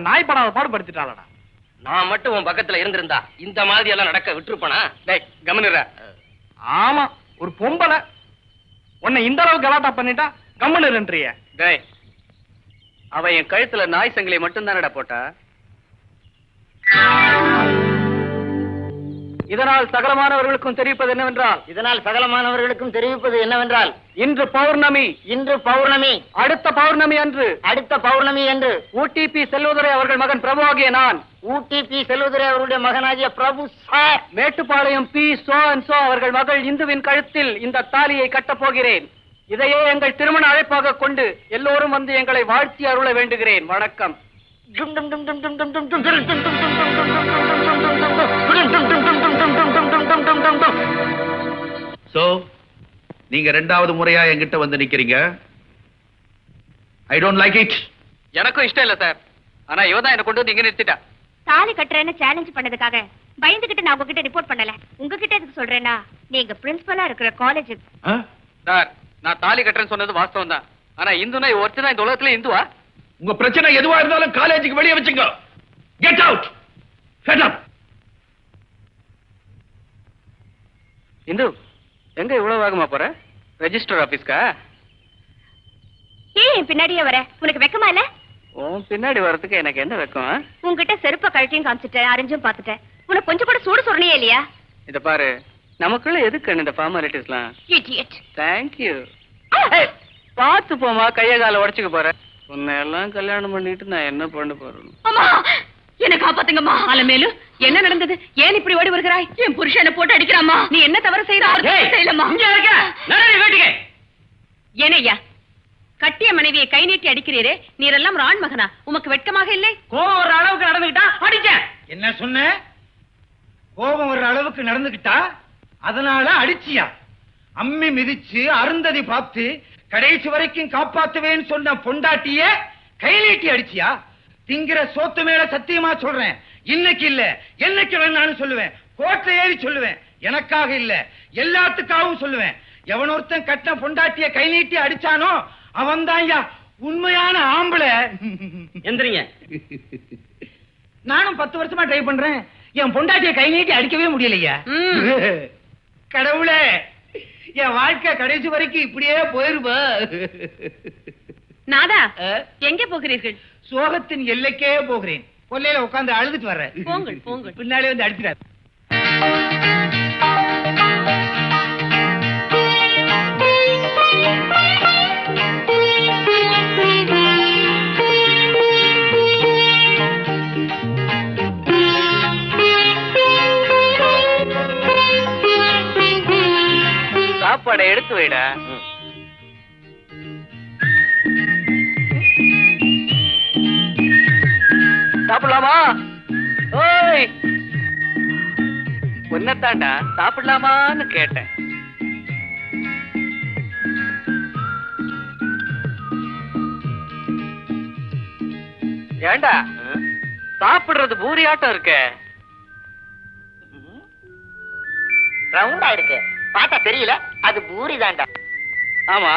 நாய் படாத பாடுபடுத்திட்டாளடா. நான் மட்டும் உன் பக்கத்துல இருந்திருந்தா இந்த மாதிரி எல்லாம் நடக்க விட்டுருப்பானா? டேய் கம்முனுற. ஆமா, ஒரு பொம்பளை உன்னை இந்த அளவுக்கு கலாட்டா பண்ணிட்டா கம்முனுன்றீங்க. டேய், அவ என் கழுத்துல நாய் சங்கிலியை மட்டும் தானடா போட்டா. இதனால் சகலமானவர்களுக்கும் தெரிவிப்பது என்னவென்றால் இன்று பௌர்ணமி அடுத்த பௌர்ணமி அன்று ஊடிபி செல்வதுரை அவர்கள் மகன் பிரபு ஆகிய நான் அவருடைய மகனாகிய Prabhu sir Mettupalayam P so and so அவர்கள் மகள் இந்துவின் கழுத்தில் இந்த தாலியை கட்டப் போகிறேன். இதையே எங்கள் திருமண அழைப்பாக கொண்டு எல்லோரும் வந்து எங்களை வாழ்த்தி அருள வேண்டுகிறேன். வணக்கம். சோ நீங்க இரண்டாவது முறையா என்கிட்ட வந்து நிக்கிறீங்க. I don't like it. எனக்கும் இஷ்டம் இல்ல சார். ஆனா இவதான் என்ன கொண்டு வந்து இங்க நிறுத்திட்டா. தாலி கட்டுறேன்னு சேலஞ்ச் பண்ணதுக்காக பயந்துகிட்டு நான் உங்ககிட்ட ரிப்போர்ட் பண்ணல. உங்ககிட்ட எதுக்கு சொல்றேன்னா, நீங்க பிரின்சிபலா இருக்கிற காலேஜ். சார், நான் தாலி கட்டுறேன்னு சொன்னது வாஸ்தவம் தான். ஆனா இந்துனா ஒருத்தர் இந்த உலகத்துல இந்துவா? உங்க பிரச்சனை எதுவா இருந்தாலும் காலேஜுக்கு வெளியே வச்சுங்க. Get out. Fed up. Hindu, எங்க இவ்வளவு வேகமா போற? ரெஜிஸ்டர் ஆபீஸ்க்கா? ஏன் பின்னாடியே வர? உனக்கு வெக்கமா இல்ல? உன் பின்னாடி வரதுக்கு எனக்கு என்ன வெக்கம்? உங்ககிட்ட செருப்ப கழட்டியும் காமிச்சிட்டேன், அரைஞ்சும் பாத்துட்டேன். உனக்கு கொஞ்சம் கூட சூடு சொரணையே இல்லையா? இத பாரு, நமக்குள்ள எதுக்கு இந்த ஃபார்மாலிட்டிஸ்லாம்? இடியட். Thank you. பாத்து போமா, கைய கால உடைச்சுக்க போற. உன்னை எல்லாம் கல்யாணம் பண்ணிட்டு நான் என்ன பண்ண போறேன்? அம்மா, என்ன காப்பாத்துங்கம்மா. அலமேலு, என்ன நடந்தது? ஏன் இப்படி ஓடி வருகிறாய்? என் புருஷனை போட்டு அடிக்கிறாமா. நீ என்ன தவறு செய்யறமா? ஏனையா கட்டிய மனைவியை கை நீட்டி அடிக்கிறீரே, நீரெல்லாம் ராண் மகனா? உமக்கு வெட்கமாக இல்லை? கோபம் ஒரு அளவுக்கு நடந்துகிட்டா அடிச்ச. என்ன சொன்ன? கோபம் ஒரு அளவுக்கு நடந்துகிட்டா அதனால அடிச்சியா? அம்மி மிதிச்சு அருந்ததி பார்த்து கடைசி வரைக்கும் காப்பாத்துவேன்னு சொன்ன பொண்டாட்டிய கை நீட்டி அடிச்சியா? திங்கிற சோத்து மேல சத்தியமா சொல்றேன், இன்னைக்கு இல்ல என்னைக்கு வேணாலும் சொல்லுவேன். கோட்டை ஏறி சொல்லுவேன். எனக்காக இல்ல, எல்லாத்துக்காகவும் சொல்லுவேன். எவனொருத்தன் கட்டின பொண்டாட்டிய கை நீட்டி அடிச்சானோ அவன் தான் உண்மையான ஆம்பளை. எந்திரிங்க. நானும் 10 வருஷமா ட்ரை பண்றேன், என் பொண்டாட்டிய கை நீட்டி அடிக்கவே முடியலையா. கடவுளே, என் வாழ்க்கை கடைசி வரைக்கும் இப்படியே போயிருப்பா. நாதா, எங்கே போகிறீர்கள்? சோகத்தின் எல்லைக்கே போகிறேன். கொல்லையில உட்கார்ந்து அழுதுட்டு வர்றேன். போங்கள் போங்கள். பின்னாலே வந்து அடிச்சிடாரு. சாப்பாடை எடுத்து வைடா. சாப்பிடலாமா? ஓய், உன்னத்தாண்டா சாப்பிடலாமான்னு கேட்டேன். ஏண்டா சாப்பிடுறது பூரியாட்டம் இருக்க? ரவுண்டா இருக்கு, பார்த்தா தெரியல, அது பூரி தாண்டா. ஆமா,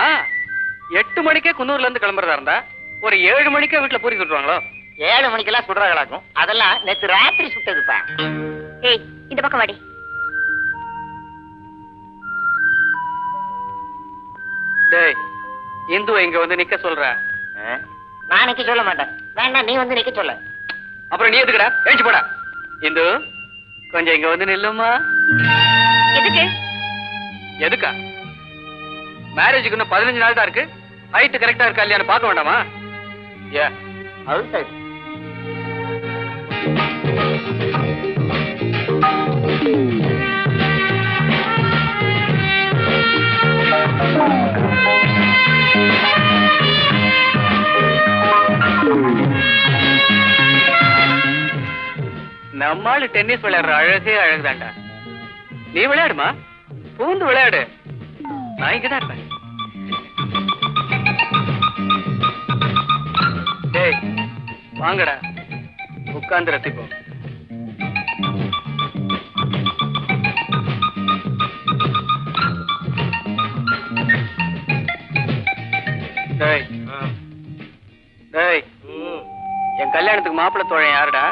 8 மணிக்கே குன்னூர்ல இருந்து கிளம்புறதா இருந்தா ஒரு 7 மணிக்கே வீட்டுல பூரி சுட்டுவாங்களோ? 7 மணிக்கெல்லாம் சுடுறாங்களாக்கும். அதெல்லாம் நேத்து ராத்திரி சுட்டதுப்பா. ஏய், இந்த பக்கம் வாடி. டேய், இந்து இங்க வந்து நிக்க சொல்ற. நான் நிக்க சொல்ல மாட்டேன். வேண்டாம், நீ வந்து நிக்க சொல்ல. அப்புறம் நீ எதுக்குடா? எழுச்சி போடா. இந்து, கொஞ்சம் இங்க வந்து நில்லுமா. எதுக்கு? எதுக்கா? மேரேஜுக்கு இன்னும் 15 நாள் தான் இருக்கு. ஹைட் கரெக்டா இருக்கா இல்லையான்னு பார்க்க வேண்டாமா? ஏ, அது சரி. நம்மாளு டென்னிஸ் விளையாடுற அழகே அழகுதாண்டா. நீ விளையாடுமா, பூந்து விளையாடு. நான் இங்கதான் இருப்பேன். டேய் வாங்கடா, உட்கார்ந்து ரசிப்போம். டேய் டேய், என் கல்யாணத்துக்கு மாப்பிள்ளை தோழன் யாருடா?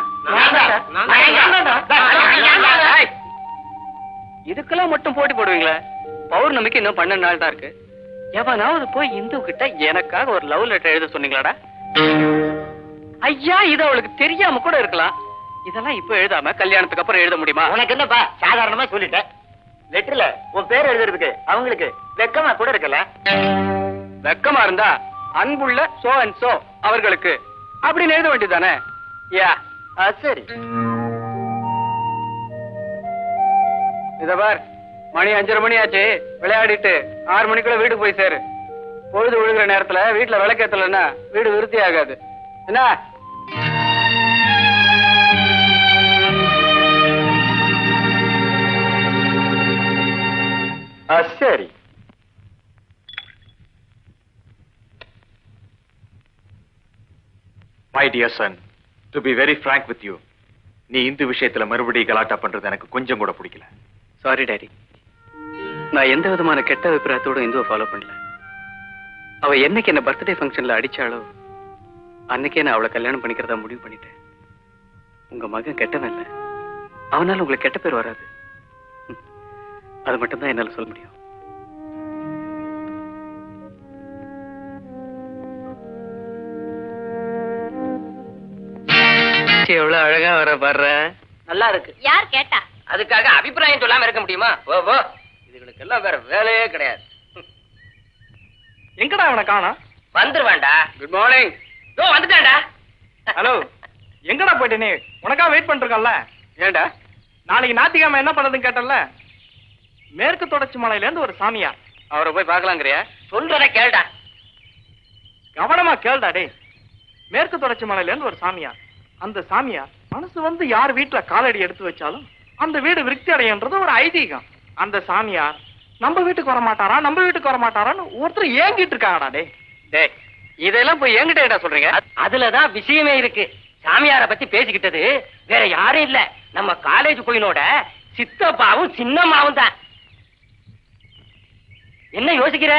ஏய், இதுக்கெல்லாம் மட்டும் போட்டி போடுவீங்களா? பௌர்ணமிக்கு இன்னும் 12 நாள் தான் இருக்கு. எவனாவது போய் இந்து கிட்ட எனக்காக ஒரு லவ் லெட்டர் எழுத சொன்னீங்களாடா? ஐயா, இது அவளுக்கு தெரியாம கூட இருக்கலாம். இதெல்லாம் இப்ப எழுதாம கல்யாணத்துக்கு அப்புறம் எழுத முடியுமா? உனக்கு என்னப்பா, சாதாரணமா சொல்லிட்டேன். லெட்டர்ல உன் பேர் எழுதுறதுக்கு அவங்களுக்கு வெக்கமா கூட இருக்கல. வெக்கமா இருந்தா அன்புள்ள சோ அண்ட் சோ அவர்களுக்கு அப்படின்னு எழுத வேண்டியதானே? யா, சரி. இத பார், மணி 5:30 மணி ஆச்சு. விளையாடிட்டு 6 மணிக்குள்ள வீட்டுக்கு போய் சேரு. பொழுது விழுகிற நேரத்துல வீட்டுல விளக்கேத்தலன்னா வீடு விருத்தி ஆகாது. என்ன? சரி. My dear son, to be very frank with you, நீ இந்து விஷயத்துல மறுபடியும் கலாட்டா பண்றது எனக்கு கொஞ்சம் கூட பிடிக்கல. சாரி டாடி, நான் எந்த விதமான கெட்ட அபிப்பிராயத்தோட இந்துவை ஃபாலோ பண்ணல. அவ என்னைக்கு என்ன பர்த்டே ஃபங்க்ஷன்ல அடிச்சாளோ அன்னைக்கே நான் அவளை கல்யாணம் பண்ணிக்கிறதா முடிவு பண்ணிட்டேன். உங்க மகன் கெட்டவன் இல்ல, அவனால உங்களுக்கு கெட்ட பேர் வராது. அது மட்டும் தான் என்னால சொல்ல முடியும். எவ்வளவு அழகா வர பாடுற. நல்லா இருக்கு. யார் கேட்டா? அதுக்காக அபிப்பிராயம் சொல்லாம இருக்க முடியுமா? ஓ, இதுகளுக்கு எல்லாம் வேற வேலையே கிடையாது. எங்கடா அவனை காணோம்? வந்துருவான்டா. Good morning. ஓ, வந்துட்டான்டா. ஹலோ, எங்கடா போயிட்டு நீ? உனக்கா வெயிட் பண்ணிருக்கோம்ல. ஏண்டா? நாளைக்கு ஞாயிற்றுக்கிழமை என்ன பண்ணதுன்னு கேட்டல. மேற்கு தொடர்ச்சி மலையில இருந்து ஒரு சாமியா. அவரை போய் பார்க்கலாங்கிறியா? சொல்றத கேளுடா. கவனமா கேளுடா டேய். மேற்கு தொடர்ச்சி மலையில இருந்து ஒரு சாமியா. அந்த சாமியா மனசு வந்து யார் வீட்டுல காலடி எடுத்து வச்சாலும் அந்த வீடு விருத்தி அடையன்றது ஒரு ஐதீகம். அந்த சாமியார் நம்ம வீட்டுக்கு வர மாட்டாரா, நம்ம வீட்டுக்கு வர மாட்டாரான்னு ஒருத்தர் ஏங்கிட்டு இருக்காங்கடா டேய். டேய், இதெல்லாம் போய் என்கிட்ட ஏடா சொல்றீங்க? அதுலதான் விஷயமே இருக்கு. சாமியார பத்தி பேசிக்கிட்டது வேற யாரும் இல்ல, நம்ம காலேஜ் கோயிலோட சித்தப்பாவும் சின்னம்மாவும் தான். என்ன யோசிக்கிற?